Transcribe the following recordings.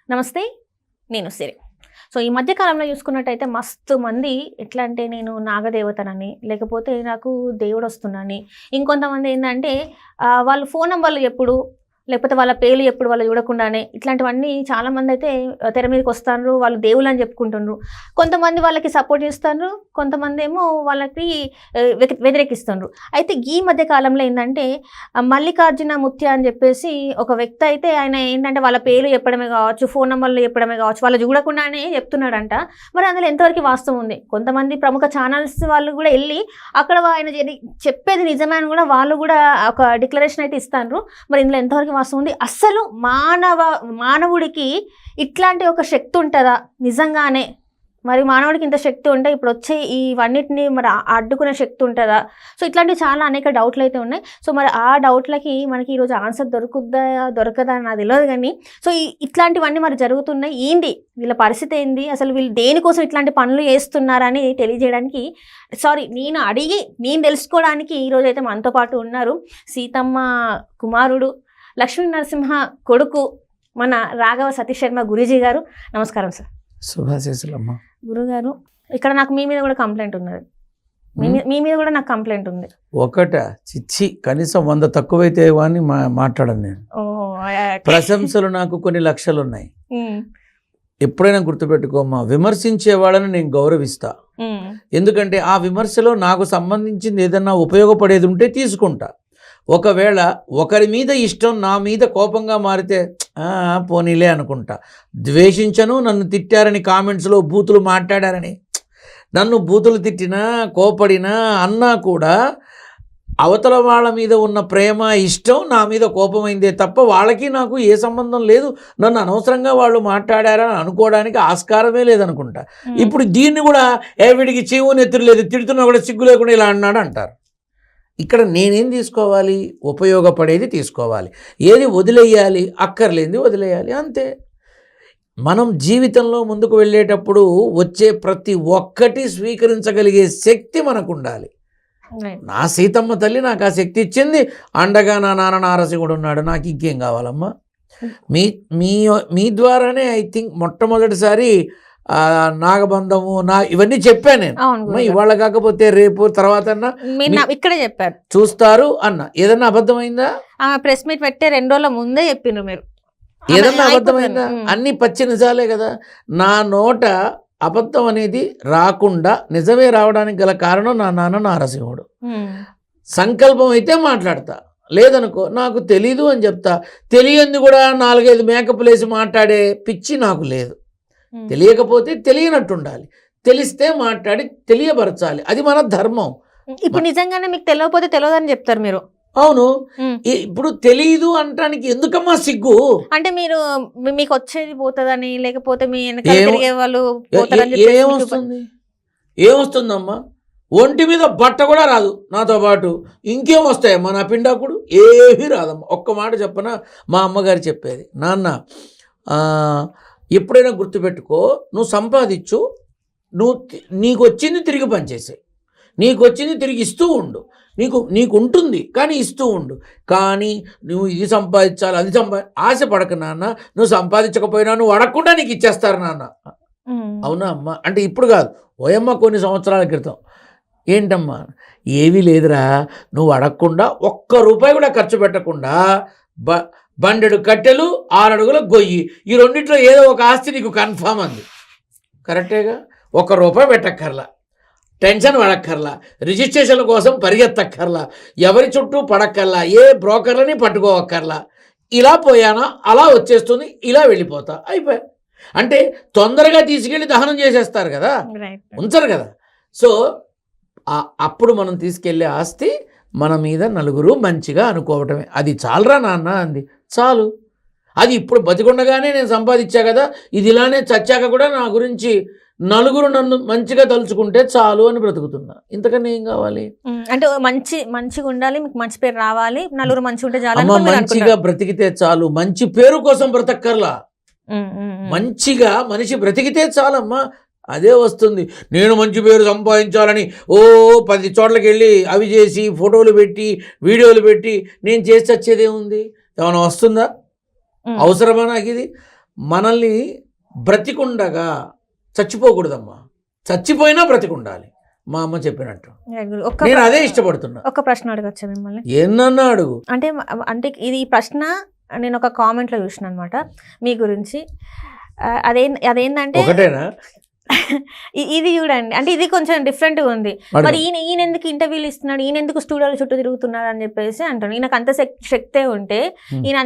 నమస్తే, నేను సిరి. సో, ఈ మధ్య కాలంలో చూసుకున్నట్టయితే మస్తు మంది ఎట్లా అంటే నేను నాగదేవతనని, లేకపోతే నాకు దేవుడొస్తున్నాని, ఇంకొంతమంది ఏందంటే వాళ్ళు ఫోన్ నంబర్లు ఎప్పుడు, లేకపోతే వాళ్ళ పేర్లు ఎప్పుడు వాళ్ళు చూడకుండానే ఇట్లాంటివన్నీ చాలామంది అయితే తెర మీదకి వస్తారు. వాళ్ళు దేవుళ్ళని చెప్పుకుంటున్నారు. కొంతమంది వాళ్ళకి సపోర్ట్ చేస్తారు, కొంతమంది ఏమో వాళ్ళకి వ్యతిరేకిస్తున్నారు. అయితే ఈ మధ్య కాలంలో ఏంటంటే మల్లికార్జున ముత్య అని చెప్పేసి ఒక వ్యక్తి అయితే ఆయన ఏంటంటే వాళ్ళ పేర్లు చెప్పడమే కావచ్చు, ఫోన్ నెంబర్లు చెప్పడమే కావచ్చు, వాళ్ళు చూడకుండానే చెప్తున్నాడంట. మరి అందులో ఎంతవరకు వాస్తవం ఉంది? కొంతమంది ప్రముఖ ఛానల్స్ వాళ్ళు కూడా వెళ్ళి అక్కడ ఆయన చెప్పేది నిజమే అని కూడా వాళ్ళు కూడా ఒక డిక్లరేషన్ అయితే ఇస్తారు. మరి ఇందులో ఎంతవరకు వాస్తవం ఉంది? అస్సలు మానవుడికి ఇట్లాంటి ఒక శక్తి ఉంటుందా నిజంగానే? మరి మానవుడికి ఇంత శక్తి ఉంటే ఇప్పుడు వచ్చే ఇవన్నిటిని మరి అడ్డుకునే శక్తి ఉంటుందా? సో ఇట్లాంటివి చాలా అనేక డౌట్లు అయితే ఉన్నాయి. సో మరి ఆ డౌట్లకి మనకి ఈరోజు ఆన్సర్ దొరకదా అని నాకు తెలియదు. కానీ సో ఇట్లాంటివన్నీ మరి జరుగుతున్నాయి. ఏంటి వీళ్ళ పరిస్థితి ఏంది, అసలు వీళ్ళు దేనికోసం ఇట్లాంటి పనులు చేస్తున్నారని తెలియజేయడానికి నేను తెలుసుకోవడానికి ఈరోజు అయితే మనతో పాటు ఉన్నారు సీతమ్మ కుమారుడు, లక్ష్మీ నరసింహ కొడుకు, మన రాఘవ సతీష్ శర్మ గురూజీ గారు. నమస్కారం సార్. శుభాశీస్సులమ్మ. గురుగారు, ఇక్కడ నాకు మీ మీద కూడా కంప్లైంట్ ఉన్నది. మీ మీద కూడా నాకు కంప్లైంట్ ఉంది. చిచ్చి కనీసం 100 తక్కువైతే అని మాట్లాడను నేను. ప్రశంసలు నాకు కొన్ని లక్షలు ఉన్నాయి. ఎప్పుడైనా గుర్తుపెట్టుకోమ్మా, విమర్శించే వాళ్ళని నేను గౌరవిస్తా. ఎందుకంటే ఆ విమర్శలో నాకు సంబంధించింది ఏదన్నా ఉపయోగపడేది ఉంటే తీసుకుంటా. ఒకవేళ ఒకరి మీద ఇష్టం నా మీద కోపంగా మారితే పోనీలే అనుకుంటా. ద్వేషించను. నన్ను తిట్టారని కామెంట్స్లో బూతులు మాట్లాడారని, నన్ను బూతులు తిట్టినా కోపడినా అన్నా కూడా అవతల వాళ్ళ మీద ఉన్న ప్రేమ ఇష్టం నా మీద కోపమైందే తప్ప వాళ్ళకి నాకు ఏ సంబంధం లేదు. నన్ను అనవసరంగా వాళ్ళు మాట్లాడారని అనుకోవడానికి ఆస్కారమే లేదనుకుంటా. ఇప్పుడు దీన్ని కూడా వీడికి చెవు నెత్తురు లేదు, తిడుతున్నా కూడా సిగ్గు లేకుండా ఇలా అన్నాడు అంటారు. ఇక్కడ నేనేం తీసుకోవాలి? ఉపయోగపడేది తీసుకోవాలి. ఏది వదిలేయాలి? అక్కర్లేనిది వదిలేయాలి, అంతే. మనం జీవితంలో ముందుకు వెళ్ళేటప్పుడు వచ్చే ప్రతి ఒక్కటి స్వీకరించగలిగే శక్తి మనకు ఉండాలి. నా సీతమ్మ తల్లి నాకు ఆ శక్తి ఇచ్చింది. అండగా నా నాన్న నారసింహుడు ఉన్నాడు. నాకు ఇంకేం కావాలమ్మా? మీ ద్వారానే ఐ థింక్ మొట్టమొదటిసారి నాగబంధము ఇవన్నీ చెప్పాను నేను. ఇవాళ కాకపోతే రేపు తర్వాత ఇక్కడే చెప్పారు చూస్తారు అన్న. ఏదన్నా అబద్ధమైందా? ప్రెస్ మీట్ పెట్టే 2 రోజుల ముందే చెప్పిన మీరు. ఏదన్నా అబద్ధమైందా? అన్ని పచ్చి నిజాలే కదా. నా నోట అబద్ధం అనేది రాకుండా నిజమే రావడానికి గల కారణం నా నాన్న నారసింహుడు. సంకల్పం అయితే మాట్లాడతా, లేదనుకో నాకు తెలీదు అని చెప్తా. తెలియంది కూడా 4-5 మేకప్లు వేసి మాట్లాడే పిచ్చి నాకు లేదు. తెలియకపోతే తెలియనట్టుండాలి, తెలిస్తే మాట్లాడి తెలియపరచాలి. అది మన ధర్మం. ఇప్పుడు నిజంగానే మీకు తెలియకపోతే తెలియదని చెప్తారు మీరు. అవును. ఇప్పుడు తెలియదు అంటానికి ఎందుకమ్మా సిగ్గు? అంటే మీకు వచ్చేది పోతుందని, లేకపోతే మీ వాళ్ళు ఏమొస్తుందమ్మా? ఒంటి మీద బట్ట కూడా రాదు నాతో పాటు. ఇంకేం వస్తాయమ్మా? నా పిండాకుడు ఏమీ రాదమ్మా. ఒక్క మాట చెప్పనా, మా అమ్మగారు చెప్పేది, నాన్న ఎప్పుడైనా గుర్తుపెట్టుకో, నువ్వు సంపాదించు, నీకు వచ్చింది తిరిగి పనిచేసాయి, నీకు వచ్చింది తిరిగి ఇస్తూ ఉండు. నీకు ఉంటుంది కానీ ఇస్తూ ఉండు. కానీ నువ్వు ఇది సంపాదించాలి అది ఆశ పడక నాన్న. నువ్వు సంపాదించకపోయినా నువ్వు అడగకుండా నీకు ఇచ్చేస్తారు నాన్న. అవునా అమ్మ? అంటే ఇప్పుడు కాదు, ఓయమ్మ కొన్ని సంవత్సరాల క్రితం. ఏంటమ్మా? ఏవీ లేదురా, నువ్వు అడగకుండా 1 రూపాయి కూడా ఖర్చు పెట్టకుండా బండెడు కట్టెలు 6 అడుగుల గొయ్యి, ఈ రెండింటిలో ఏదో ఒక ఆస్తి నీకు కన్ఫామ్ అంది. కరెక్టేగా? 1 రూపాయి పెట్టక్కర్లా, టెన్షన్ పడక్కర్లా, రిజిస్ట్రేషన్ల కోసం పరిగెత్తక్కర్లా, ఎవరి చుట్టూ పడక్కర్లా, ఏ బ్రోకర్లని పట్టుకోవక్కర్లా. ఇలా పోయానా అలా వచ్చేస్తుంది, ఇలా వెళ్ళిపోతా, అయిపోయా. అంటే తొందరగా తీసుకెళ్ళి దహనం చేసేస్తారు కదా, ఉంచరు కదా. సో అప్పుడు మనం తీసుకెళ్ళే ఆస్తి మన మీద నలుగురు మంచిగా అనుకోవటమే. అది చాలరా నాన్న అంది. చాలు. అది ఇప్పుడు బతికుండగానే నేను సంపాదించా కదా, ఇది ఇలానే చచ్చాక కూడా నా గురించి నలుగురు నన్ను మంచిగా తలుచుకుంటే చాలు అని బ్రతుకుతున్నా. ఇంతకన్నా ఏం కావాలి? అంటే మంచిగా ఉండాలి, మీకు మంచి పేరు రావాలి, నలుగురు మంచిగా ఉంటే చాలు. మంచిగా బ్రతికితే చాలు, మంచి పేరు కోసం బ్రతక్కర్లా. మంచిగా మనిషి బ్రతికితే చాలమ్మా, అదే వస్తుంది. నేను మంచి పేరు సంపాదించాలని 10 చోట్లకి వెళ్ళి అవి చేసి ఫోటోలు పెట్టి వీడియోలు పెట్టి నేను చేసి వచ్చేదేముంది? ఏమైనా వస్తుందా? అవసరమా నాకు ఇది? మనల్ని బ్రతికుండగా చచ్చిపోకూడదమ్మా, చచ్చిపోయినా బ్రతికుండాలి. మా అమ్మ చెప్పినట్టు నేను అదే ఇష్టపడుతున్నా. ఒక ప్రశ్న అడగచ్చా మిమ్మల్ని? ఏమన్నా అడుగు. అంటే ఇది ప్రశ్న నేను ఒక కామెంట్లో చూసిన అనమాట మీ గురించి. అదేంటంటే ఒకటేనా? ఇది చూడండి, అంటే ఇది కొంచెం డిఫరెంట్గా ఉంది. మరి ఈయన ఎందుకు ఇంటర్వ్యూలు ఇస్తున్నాడు, ఈయన ఎందుకు స్టూడియోల చుట్టూ తిరుగుతున్నాడు అని చెప్పేసి అంటాను. ఈయనకు అంత శక్తే ఉంటే ఈయన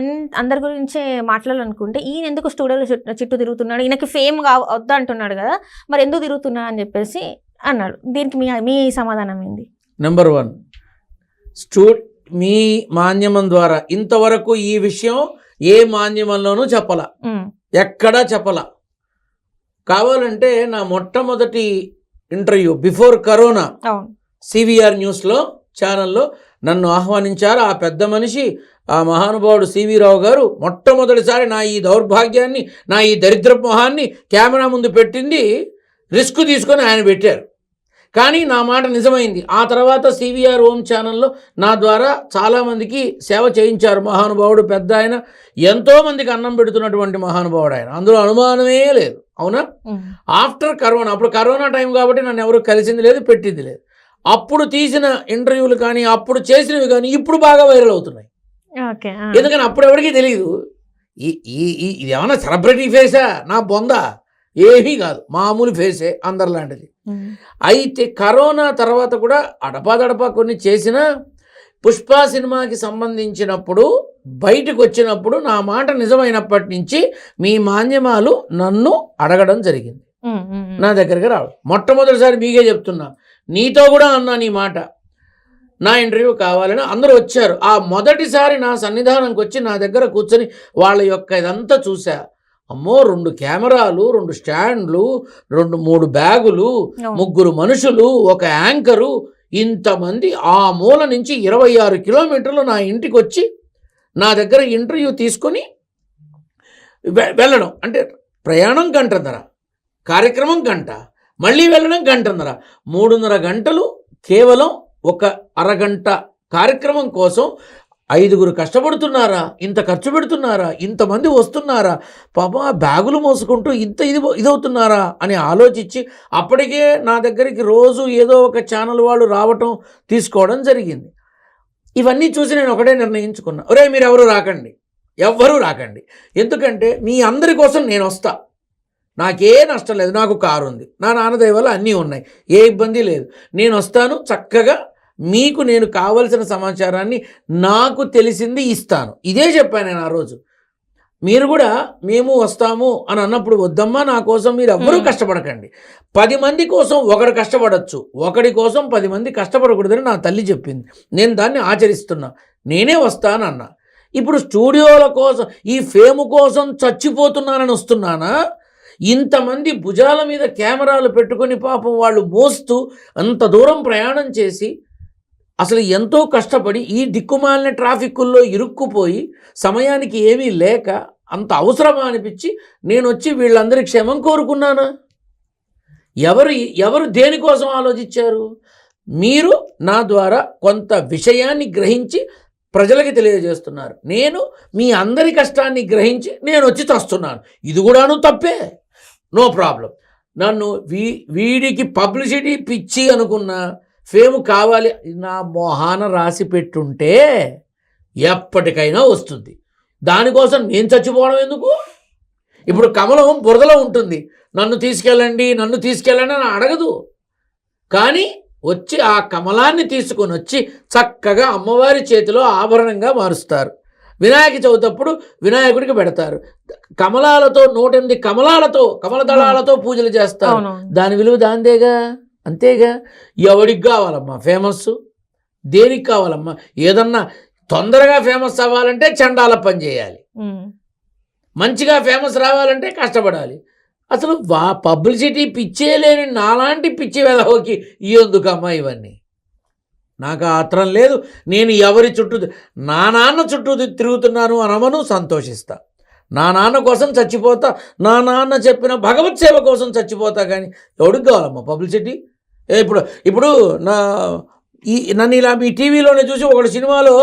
అందరి గురించే మాట్లాడాలనుకుంటే ఈయన ఎందుకు స్టూడియోల చుట్టూ తిరుగుతున్నాడు, ఈయనకి ఫేమ్ వద్దు అంటున్నాడు కదా, మరి ఎందుకు తిరుగుతున్నాడు అని చెప్పేసి అన్నాడు. దీనికి మీ సమాధానం ఏంది? నెంబర్ 1, మీ మాధ్యమం ద్వారా ఇంతవరకు ఈ విషయం ఏ మాధ్యమంలోనూ చెప్పలా, ఎక్కడా చెప్పలా. కావాలంటే నా మొట్టమొదటి ఇంటర్వ్యూ బిఫోర్ కరోనా సివిఆర్ న్యూస్లో ఛానల్లో నన్ను ఆహ్వానించారు. ఆ పెద్ద మనిషి, ఆ మహానుభావుడు సివి రావు గారు మొట్టమొదటిసారి నా ఈ దౌర్భాగ్యాన్ని, నా ఈ దరిద్ర మొహాన్ని కెమెరా ముందు పెట్టింది, రిస్క్ తీసుకొని ఆయన పెట్టారు. కానీ నా మాట నిజమైంది. ఆ తర్వాత సివిఆర్ హోమ్ ఛానల్లో నా ద్వారా చాలామందికి సేవ చేయించారు. మహానుభావుడు పెద్ద ఆయన, ఎంతోమందికి అన్నం పెడుతున్నటువంటి మహానుభావుడు ఆయన, అందులో అనుమానమే లేదు. అవునా? ఆఫ్టర్ కరోనా, అప్పుడు కరోనా టైం కాబట్టి నన్ను ఎవరు కలిసింది లేదు, పెట్టింది లేదు. అప్పుడు తీసిన ఇంటర్వ్యూలు కానీ, అప్పుడు చేసినవి కానీ ఇప్పుడు బాగా వైరల్ అవుతున్నాయి. ఎందుకని అప్పుడు ఎవరికీ తెలియదు. ఇది ఏమన్నా సెలబ్రిటీ ఫేసా, నా బొందా? ఏమీ కాదు, మామూలు ఫేసే, అందరిలాంటిది. అయితే కరోనా తర్వాత కూడా అడపాదడపా కొన్ని చేసిన పుష్ప సినిమాకి సంబంధించినప్పుడు బయటకు వచ్చినప్పుడు నా మాట నిజమైనప్పటి నుంచి మీ మాధ్యమాలు నన్ను అడగడం జరిగింది, నా దగ్గరికి రావడం. మొట్టమొదటిసారి మీకే చెప్తున్నా, నీతో కూడా అన్నా నీ మాట, నా ఇంటర్వ్యూ కావాలని అందరూ వచ్చారు. ఆ మొదటిసారి నా సన్నిధానంకి వచ్చి నా దగ్గర కూర్చొని వాళ్ళ యొక్క ఇదంతా చూసా. అమ్మో, 2 కెమెరాలు, 2 స్టాండ్లు, 2-3 బ్యాగులు, 3 మనుషులు, ఒక యాంకరు, ఇంతమంది ఆ మూల నుంచి 26 కిలోమీటర్లు నా ఇంటికి వచ్చి నా దగ్గర ఇంటర్వ్యూ తీసుకొని వెళ్ళడం. అంటే ప్రయాణం గంటన్నర, కార్యక్రమం గంట, మళ్ళీ వెళ్ళడం గంటన్నర, 3.5 గంటలు కేవలం ఒక అరగంట కార్యక్రమం కోసం 5 కష్టపడుతున్నారా, ఇంత ఖర్చు పెడుతున్నారా, ఇంతమంది వస్తున్నారా, పాపం ఆ బ్యాగులు మోసుకుంటూ ఇంత ఇదవుతున్నారా అని ఆలోచించి అప్పటికే నా దగ్గరికి రోజు ఏదో ఒక ఛానల్ వాళ్ళు రావటం, తీసుకోవడం జరిగింది. ఇవన్నీ చూసి నేను ఒకటే నిర్ణయించుకున్నా, ఒరే మీరు ఎవరు రాకండి, ఎందుకంటే మీ అందరి కోసం నేను వస్తా, నాకే నష్టం లేదు, నాకు కారు ఉంది, నా నాన్నదయ వల్ల అన్నీ ఉన్నాయి, ఏ ఇబ్బంది లేదు, నేను వస్తాను, చక్కగా మీకు నేను కావలసిన సమాచారాన్ని నాకు తెలిసింది ఇస్తాను. ఇదే చెప్పాను నేను ఆ రోజు. మీరు కూడా మేము వస్తాము అని అన్నప్పుడు, వద్దమ్మా నా కోసం మీరు ఎవ్వరూ కష్టపడకండి, 10 మంది కోసం ఒకడు కష్టపడచ్చు, ఒకడి కోసం 10 మంది కష్టపడకూడదని నా తల్లి చెప్పింది. నేను దాన్ని ఆచరిస్తున్నా, నేనే వస్తానన్నా. ఇప్పుడు స్టూడియోల కోసం, ఈ ఫేమ్ కోసం చచ్చిపోతున్నానని వస్తున్నానా? ఇంతమంది భుజాల మీద కెమెరాలు పెట్టుకొని పాపం వాళ్ళు మోస్తూ అంత దూరం ప్రయాణం చేసి అసలు ఎంతో కష్టపడి ఈ దిక్కుమాలిన ట్రాఫిక్కుల్లో ఇరుక్కుపోయి సమయానికి ఏమీ లేక అంత అవసరమా అనిపించి నేను వచ్చి వీళ్ళందరి క్షేమం కోరుకున్నానా? ఎవరు దేనికోసం ఆలోచించారు? మీరు నా ద్వారా కొంత విషయాన్ని గ్రహించి ప్రజలకి తెలియజేస్తున్నారు. నేను మీ అందరి కష్టాన్ని గ్రహించి నేను వచ్చి చస్తున్నాను. ఇది కూడాను తప్పే, నో ప్రాబ్లం. నన్ను వీడికి పబ్లిసిటీ పిచ్చి అనుకున్నా, ఫేమ్ కావాలి నా మొహాన రాసి పెట్టుంటే ఎప్పటికైనా వస్తుంది. దానికోసం నేను చచ్చిపోవడం ఎందుకు? ఇప్పుడు కమలం బురదలో ఉంటుంది, నన్ను తీసుకెళ్ళండి అని అడగదు. కానీ వచ్చి ఆ కమలాన్ని తీసుకొని వచ్చి చక్కగా అమ్మవారి చేతిలో ఆభరణంగా మారుస్తారు. వినాయక చవితి అప్పుడు వినాయకుడికి పెడతారు. కమలాలతో 108 కమలదళాలతో పూజలు చేస్తారు. దాని విలువ దాందేగా, అంతేగా. ఎవడికి కావాలమ్మా ఫేమస్? దేనికి కావాలమ్మా? ఏదన్నా తొందరగా ఫేమస్ అవ్వాలంటే చండాల పని చేయాలి, మంచిగా ఫేమస్ రావాలంటే కష్టపడాలి. అసలు పబ్లిసిటీ పిచ్చే లేని నాలాంటి పిచ్చి వెదవకి ఎందుకమ్మా ఇవన్నీ? నాకు ఆత్రం లేదు. నేను ఎవరి చుట్టూ, నా నాన్న చుట్టూ తిరుగుతున్నాను అనమను, సంతోషిస్తా. నా నాన్న కోసం చచ్చిపోతా, నా నాన్న చెప్పిన భగవత్ సేవ కోసం చచ్చిపోతా. కానీ ఎవడికి కావాలమ్మా పబ్లిసిటీ? ఇప్పుడు నన్ను ఇలా మీ టీవీలోనే చూసి ఒకటి సినిమాలో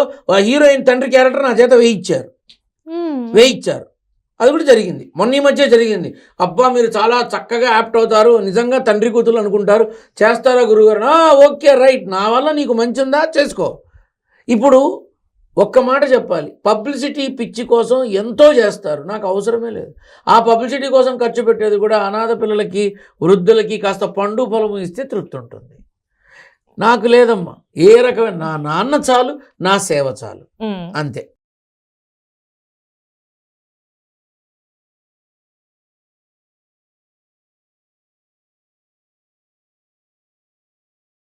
హీరోయిన్ తండ్రి క్యారెక్టర్ నా చేత వేయించారు. అది కూడా జరిగింది, మొన్న ఈ మధ్య జరిగింది. అబ్బా మీరు చాలా చక్కగా యాప్ట్ అవుతారు, నిజంగా తండ్రి కూతురు అనుకుంటారు, చేస్తారా గురుగారు? ఓకే రైట్, నా వల్ల నీకు మంచి ఉందా చేసుకో. ఇప్పుడు ఒక్క మాట చెప్పాలి, పబ్లిసిటీ పిచ్చి కోసం ఎంతో చేస్తారు, నాకు అవసరమే లేదు. ఆ పబ్లిసిటీ కోసం ఖర్చు పెట్టేది కూడా అనాథ పిల్లలకి, వృద్ధులకి కాస్త పండు ఫలము ఇస్తే తృప్తి ఉంటుంది. నాకు లేదమ్మా, ఏ రకమైన నా నాన్న చాలు, నా సేవ చాలు, అంతే.